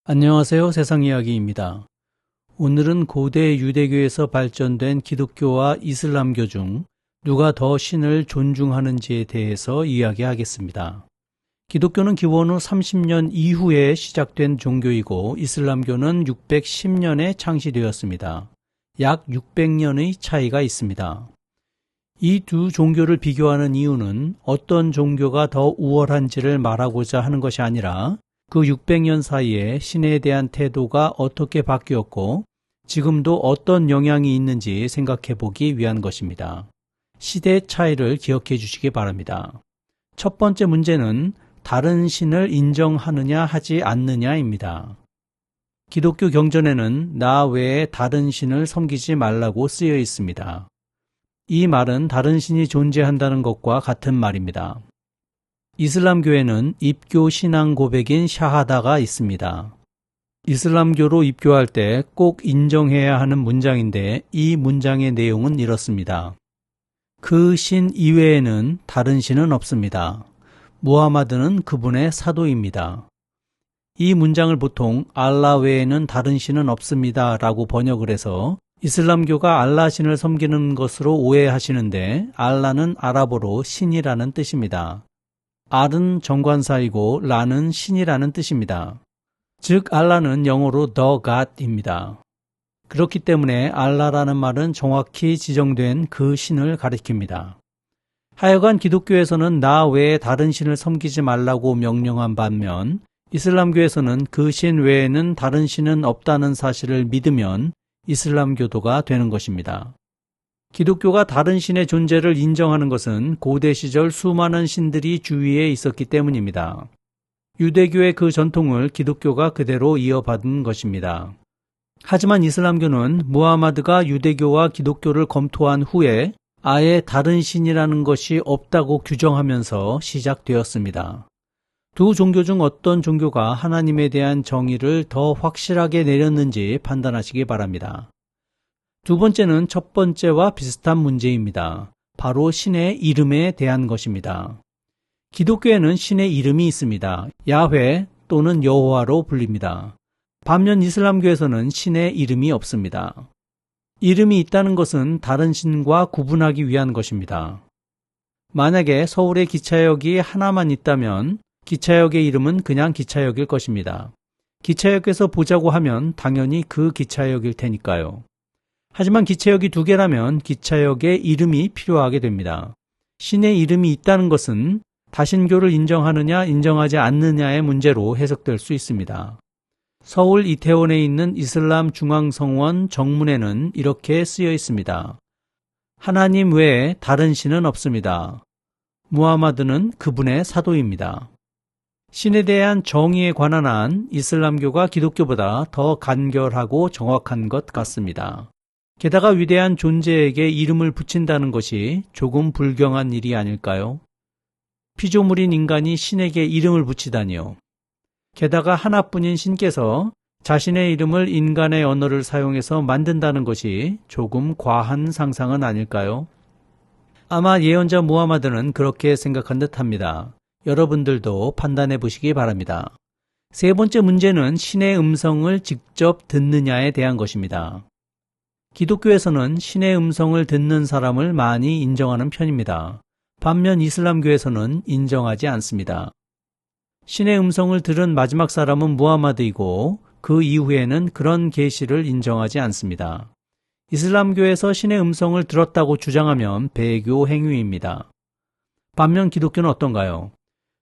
안녕하세요. 세상이야기입니다. 오늘은 고대 유대교에서 발전된 기독교와 이슬람교 중 누가 더 신을 존중하는지에 대해서 이야기하겠습니다. 기독교는 기원 후 30년 이후에 시작된 종교이고 이슬람교는 610년에 창시되었습니다. 약 600년의 차이가 있습니다. 이 두 종교를 비교하는 이유는 어떤 종교가 더 우월한지를 말하고자 하는 것이 아니라 그 600년 사이에 신에 대한 태도가 어떻게 바뀌었고 지금도 어떤 영향이 있는지 생각해 보기 위한 것입니다. 시대 차이를 기억해 주시기 바랍니다. 첫 번째 문제는 다른 신을 인정하느냐 하지 않느냐입니다. 기독교 경전에는 나 외에 다른 신을 섬기지 말라고 쓰여 있습니다. 이 말은 다른 신이 존재한다는 것과 같은 말입니다. 이슬람교에는 입교 신앙 고백인 샤하다가 있습니다. 이슬람교로 입교할 때 꼭 인정해야 하는 문장인데 이 문장의 내용은 이렇습니다. 그 신 이외에는 다른 신은 없습니다. 무하마드는 그분의 사도입니다. 이 문장을 보통 알라 외에는 다른 신은 없습니다 라고 번역을 해서 이슬람교가 알라 신을 섬기는 것으로 오해하시는데 알라는 아랍어로 신이라는 뜻입니다. 알은 정관사이고 라는 신이라는 뜻입니다. 즉 알라는 영어로 the God입니다. 그렇기 때문에 알라라는 말은 정확히 지정된 그 신을 가리킵니다. 하여간 기독교에서는 나 외에 다른 신을 섬기지 말라고 명령한 반면 이슬람교에서는 그 신 외에는 다른 신은 없다는 사실을 믿으면 이슬람교도가 되는 것입니다. 기독교가 다른 신의 존재를 인정하는 것은 고대 시절 수많은 신들이 주위에 있었기 때문입니다. 유대교의 그 전통을 기독교가 그대로 이어받은 것입니다. 하지만 이슬람교는 무하마드가 유대교와 기독교를 검토한 후에 아예 다른 신이라는 것이 없다고 규정하면서 시작되었습니다. 두 종교 중 어떤 종교가 하나님에 대한 정의를 더 확실하게 내렸는지 판단하시기 바랍니다. 두 번째는 첫 번째와 비슷한 문제입니다. 바로 신의 이름에 대한 것입니다. 기독교에는 신의 이름이 있습니다. 야훼 또는 여호와로 불립니다. 반면 이슬람교에서는 신의 이름이 없습니다. 이름이 있다는 것은 다른 신과 구분하기 위한 것입니다. 만약에 서울에 기차역이 하나만 있다면 기차역의 이름은 그냥 기차역일 것입니다. 기차역에서 보자고 하면 당연히 그 기차역일 테니까요. 하지만 기차역이 두 개라면 기차역의 이름이 필요하게 됩니다. 신의 이름이 있다는 것은 다신교를 인정하느냐 인정하지 않느냐의 문제로 해석될 수 있습니다. 서울 이태원에 있는 이슬람 중앙성원 정문에는 이렇게 쓰여 있습니다. 하나님 외에 다른 신은 없습니다. 무하마드는 그분의 사도입니다. 신에 대한 정의에 관한 한 이슬람교가 기독교보다 더 간결하고 정확한 것 같습니다. 게다가 위대한 존재에게 이름을 붙인다는 것이 조금 불경한 일이 아닐까요? 피조물인 인간이 신에게 이름을 붙이다니요. 게다가 하나뿐인 신께서 자신의 이름을 인간의 언어를 사용해서 만든다는 것이 조금 과한 상상은 아닐까요? 아마 예언자 무하마드는 그렇게 생각한 듯합니다. 여러분들도 판단해 보시기 바랍니다. 세 번째 문제는 신의 음성을 직접 듣느냐에 대한 것입니다. 기독교에서는 신의 음성을 듣는 사람을 많이 인정하는 편입니다. 반면 이슬람교에서는 인정하지 않습니다. 신의 음성을 들은 마지막 사람은 무하마드이고 그 이후에는 그런 계시를 인정하지 않습니다. 이슬람교에서 신의 음성을 들었다고 주장하면 배교 행위입니다. 반면 기독교는 어떤가요?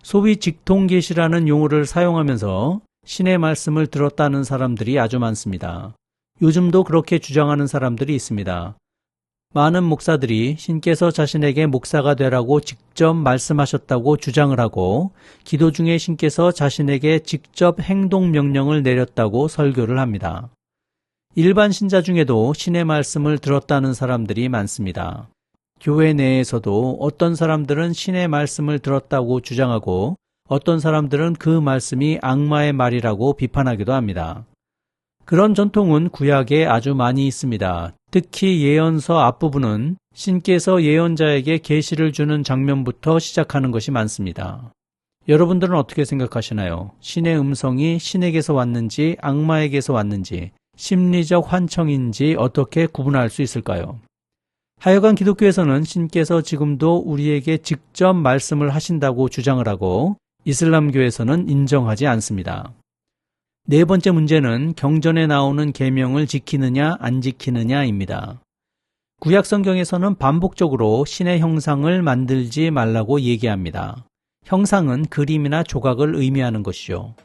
소위 직통계시라는 용어를 사용하면서 신의 말씀을 들었다는 사람들이 아주 많습니다. 요즘도 그렇게 주장하는 사람들이 있습니다. 많은 목사들이 신께서 자신에게 목사가 되라고 직접 말씀하셨다고 주장을 하고 기도 중에 신께서 자신에게 직접 행동 명령을 내렸다고 설교를 합니다. 일반 신자 중에도 신의 말씀을 들었다는 사람들이 많습니다. 교회 내에서도 어떤 사람들은 신의 말씀을 들었다고 주장하고 어떤 사람들은 그 말씀이 악마의 말이라고 비판하기도 합니다. 그런 전통은 구약에 아주 많이 있습니다. 특히 예언서 앞부분은 신께서 예언자에게 계시를 주는 장면부터 시작하는 것이 많습니다. 여러분들은 어떻게 생각하시나요? 신의 음성이 신에게서 왔는지 악마에게서 왔는지 심리적 환청인지 어떻게 구분할 수 있을까요? 하여간 기독교에서는 신께서 지금도 우리에게 직접 말씀을 하신다고 주장을 하고 이슬람교에서는 인정하지 않습니다. 네 번째 문제는 경전에 나오는 계명을 지키느냐 안 지키느냐입니다. 구약 성경에서는 반복적으로 신의 형상을 만들지 말라고 얘기합니다. 형상은 그림이나 조각을 의미하는 것이죠.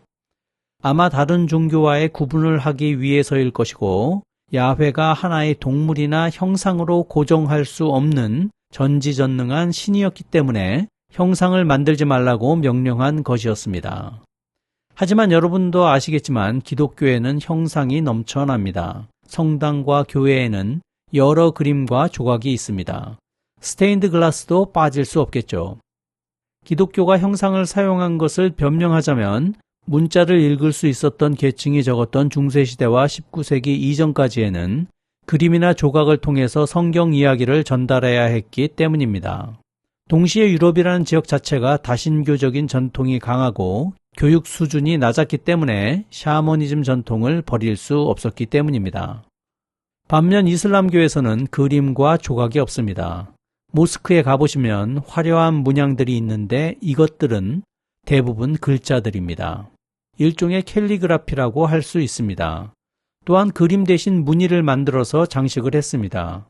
아마 다른 종교와의 구분을 하기 위해서일 것이고 야훼가 하나의 동물이나 형상으로 고정할 수 없는 전지전능한 신이었기 때문에 형상을 만들지 말라고 명령한 것이었습니다. 하지만 여러분도 아시겠지만 기독교에는 형상이 넘쳐납니다. 성당과 교회에는 여러 그림과 조각이 있습니다. 스테인드 글라스도 빠질 수 없겠죠. 기독교가 형상을 사용한 것을 변명하자면 문자를 읽을 수 있었던 계층이 적었던 중세시대와 19세기 이전까지에는 그림이나 조각을 통해서 성경 이야기를 전달해야 했기 때문입니다. 동시에 유럽이라는 지역 자체가 다신교적인 전통이 강하고 교육 수준이 낮았기 때문에 샤머니즘 전통을 버릴 수 없었기 때문입니다. 반면 이슬람교에서는 그림과 조각이 없습니다. 모스크에 가보시면 화려한 문양들이 있는데 이것들은 대부분 글자들입니다. 일종의 캘리그라피라고 할 수 있습니다. 또한 그림 대신 무늬를 만들어서 장식을 했습니다.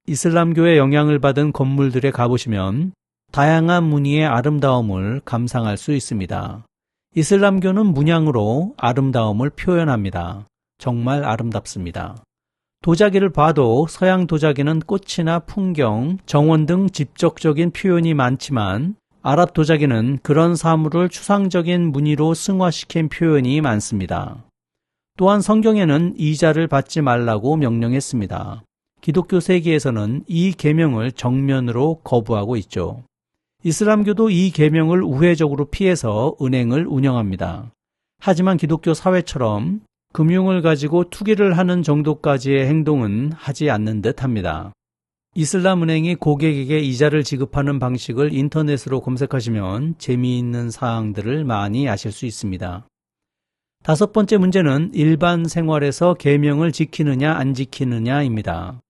이슬람교의 영향을 받은 건물들에 가보시면 다양한 무늬의 아름다움을 감상할 수 있습니다. 이슬람교는 문양으로 아름다움을 표현합니다. 정말 아름답습니다. 도자기를 봐도 서양 도자기는 꽃이나 풍경, 정원 등 직접적인 표현이 많지만 아랍 도자기는 그런 사물을 추상적인 무늬로 승화시킨 표현이 많습니다. 또한 성경에는 이자를 받지 말라고 명령했습니다. 기독교 세계에서는 이 계명을 정면으로 거부하고 있죠. 이슬람교도 이 계명을 우회적으로 피해서 은행을 운영합니다. 하지만 기독교 사회처럼 금융을 가지고 투기를 하는 정도까지의 행동은 하지 않는 듯 합니다. 이슬람 은행이 고객에게 이자를 지급하는 방식을 인터넷으로 검색하시면 재미있는 사항들을 많이 아실 수 있습니다. 다섯 번째 문제는 일반 생활에서 계명을 지키느냐 안 지키느냐입니다.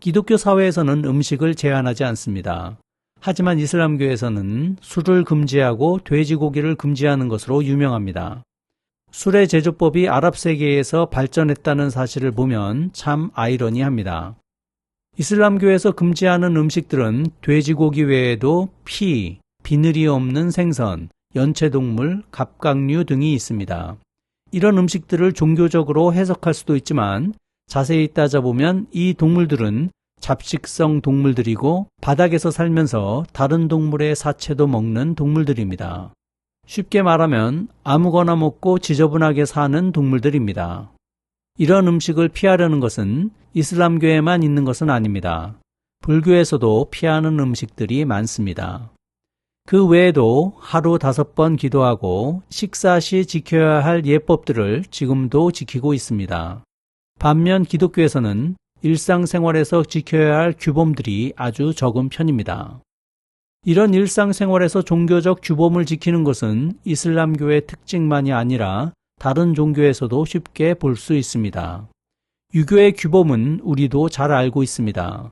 기독교 사회에서는 음식을 제한하지 않습니다. 하지만 이슬람교에서는 술을 금지하고 돼지고기를 금지하는 것으로 유명합니다. 술의 제조법이 아랍 세계에서 발전했다는 사실을 보면 참 아이러니합니다. 이슬람교에서 금지하는 음식들은 돼지고기 외에도 피, 비늘이 없는 생선, 연체동물, 갑각류 등이 있습니다. 이런 음식들을 종교적으로 해석할 수도 있지만 자세히 따져보면 이 동물들은 잡식성 동물들이고 바닥에서 살면서 다른 동물의 사체도 먹는 동물들입니다. 쉽게 말하면 아무거나 먹고 지저분하게 사는 동물들입니다. 이런 음식을 피하려는 것은 이슬람교에만 있는 것은 아닙니다. 불교에서도 피하는 음식들이 많습니다. 그 외에도 하루 5번 기도하고 식사 시 지켜야 할 예법들을 지금도 지키고 있습니다. 반면 기독교에서는 일상생활에서 지켜야 할 규범들이 아주 적은 편입니다. 이런 일상생활에서 종교적 규범을 지키는 것은 이슬람교의 특징만이 아니라 다른 종교에서도 쉽게 볼 수 있습니다. 유교의 규범은 우리도 잘 알고 있습니다.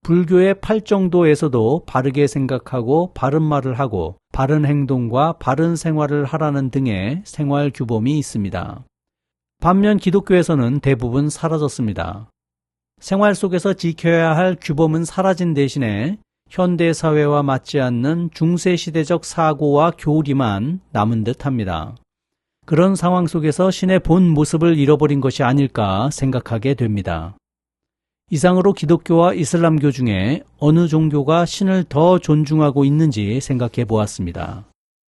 불교의 팔정도에서도 바르게 생각하고 바른 말을 하고 바른 행동과 바른 생활을 하라는 등의 생활 규범이 있습니다. 반면 기독교에서는 대부분 사라졌습니다. 생활 속에서 지켜야 할 규범은 사라진 대신에 현대사회와 맞지 않는 중세시대적 사고와 교리만 남은 듯합니다. 그런 상황 속에서 신의 본 모습을 잃어버린 것이 아닐까 생각하게 됩니다. 이상으로 기독교와 이슬람교 중에 어느 종교가 신을 더 존중하고 있는지 생각해 보았습니다.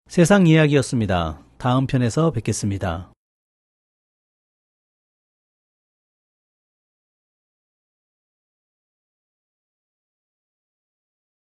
세상 이야기였습니다. 다음 편에서 뵙겠습니다.